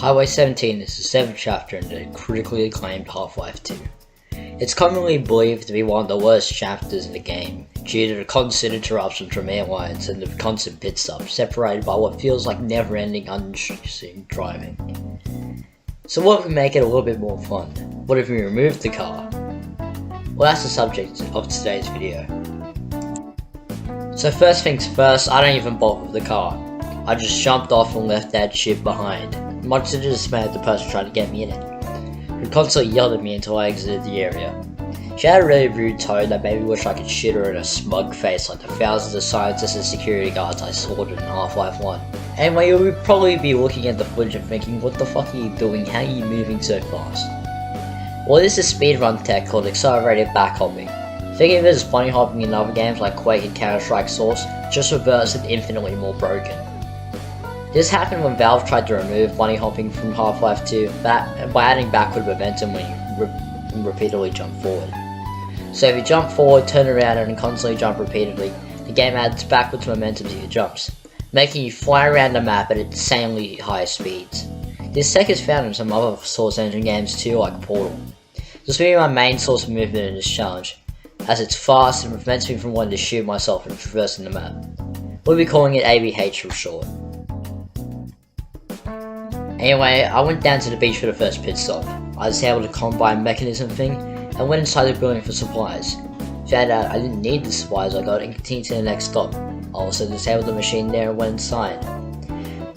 Highway 17 is the 7th chapter in the critically acclaimed Half-Life 2. It's commonly believed to be one of the worst chapters in the game, due to the constant interruptions from airlines and the constant pit stops, separated by what feels like never-ending uninteresting driving. So what if we make it a little bit more fun? What if we remove the car? Well, that's the subject of today's video. So first things first, I don't even bother with the car. I just jumped off and left that shit behind, much to the dismay of the person trying to get me in it, who constantly yelled at me until I exited the area. She had a really rude tone that made me wish I could shoot her in a smug face like the thousands of scientists and security guards I slaughtered in Half-Life 1. Anyway, you would probably be looking at the footage and thinking, what the fuck are you doing? How are you moving so fast? Well, this is speedrun tech called accelerated backhopping. Think of it as bunny hopping in other games like Quake and Counter-Strike Source, just reversed and infinitely more broken. This happened when Valve tried to remove bunny hopping from Half-Life 2 by adding backward momentum when you repeatedly jump forward. So if you jump forward, turn around and constantly jump repeatedly, the game adds backwards momentum to your jumps, making you fly around the map at insanely high speeds. This tech is found in some other Source engine games too, like Portal. This will be my main source of movement in this challenge, as it's fast and prevents me from wanting to shoot myself and traversing the map. We'll be calling it ABH for short. Anyway, I went down to the beach for the first pit stop. I disabled the combine mechanism thing and went inside the building for supplies. Found out I didn't need the supplies I got and continued to the next stop. I also disabled the machine there and went inside.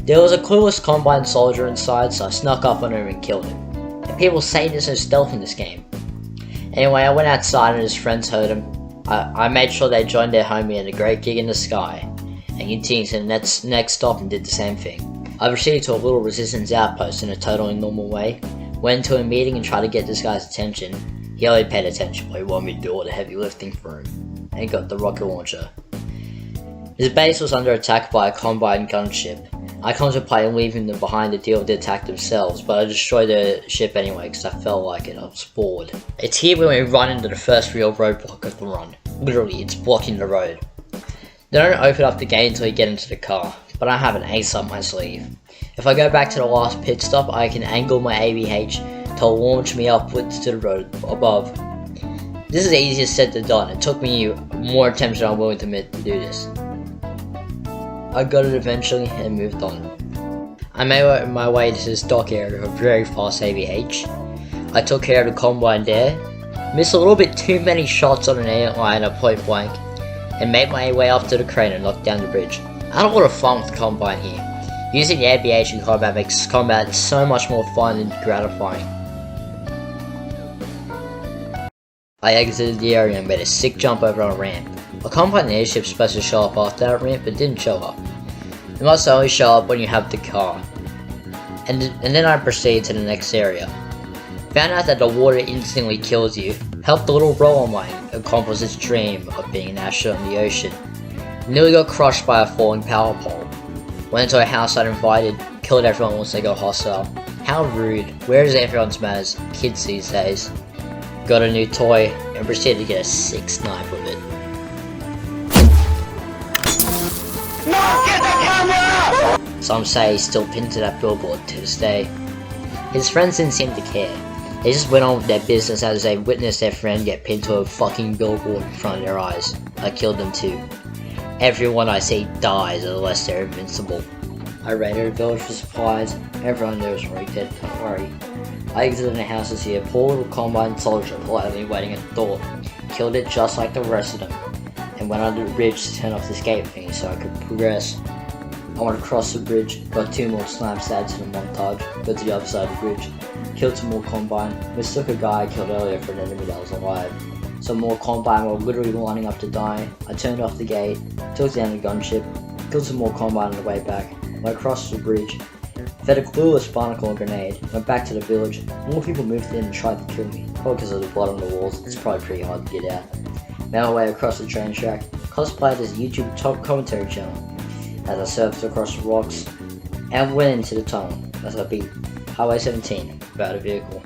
There was a clueless combine soldier inside, so I snuck up on him and killed him. And people say there's no stealth in this game. Anyway, I went outside and his friends heard him. I made sure they joined their homie in a great gig in the sky, and continued to the next stop and did the same thing. I proceeded to a little resistance outpost in a totally normal way, went into a meeting and tried to get this guy's attention. He only paid attention when he wanted me to do all the heavy lifting for him, and got the rocket launcher. His base was under attack by a combine gunship. I contemplated leaving them behind to deal with the attack themselves, but I destroyed the ship anyway because I felt like it. I was bored. It's here when we run into the first real roadblock of the run. Literally, it's blocking the road. They don't open up the gate until you get into the car, but I have an ace up my sleeve. If I go back to the last pit stop, I can angle my ABH to launch me upwards to the road above. This is easier said than done. It took me more attempts than I'm willing to admit to do this. I got it eventually and moved on. I made my way to this dock area with a very fast ABH. I took care of the combine there, missed a little bit too many shots on an airline at point blank, and made my way up to the crane and knocked down the bridge. I had a lot of fun with the combine here. Using the ABH in combat makes combat so much more fun and gratifying. I exited the area and made a sick jump over on a ramp. A combine airship is supposed to show up after that ramp, but didn't show up. It must only show up when you have the car. And then I proceeded to the next area. Found out that the water instantly kills you. Helped the little bro of mine accomplish his dream of being an astronaut in the ocean. Nearly got crushed by a falling power pole. Went into a house I'd invited, killed everyone once they got hostile. How rude. Where is everyone's manners? Kids these days. Got a new toy and proceeded to get a sick snipe with it. Some say he's still pinned to that billboard to this day. His friends didn't seem to care. They just went on with their business as they witnessed their friend get pinned to a fucking billboard in front of their eyes. I killed them too. Everyone I see dies unless they're invincible. I raided a village for supplies. Everyone knows where he did, don't worry. I exited the house to see a poor little combine soldier politely waiting at the door. Killed it just like the rest of them, and went under the bridge to turn off the escape thingy so I could progress. I went across the bridge, got 2 more snipes to add to the montage, got to the other side of the bridge, killed some more combine, mistook a guy I killed earlier for an enemy that was alive. Some more combine were literally lining up to die. I turned off the gate, took down the gunship, killed some more combine on the way back, went across the bridge, fed a clueless barnacle a grenade, went back to the village. More people moved in and tried to kill me, probably because of the blood on the walls. It's probably pretty hard to get out. Made my way across the train track, cosplayed as a YouTube top commentary channel, as I surfed across the rocks, and went into the tunnel as I beat Highway 17 without a vehicle.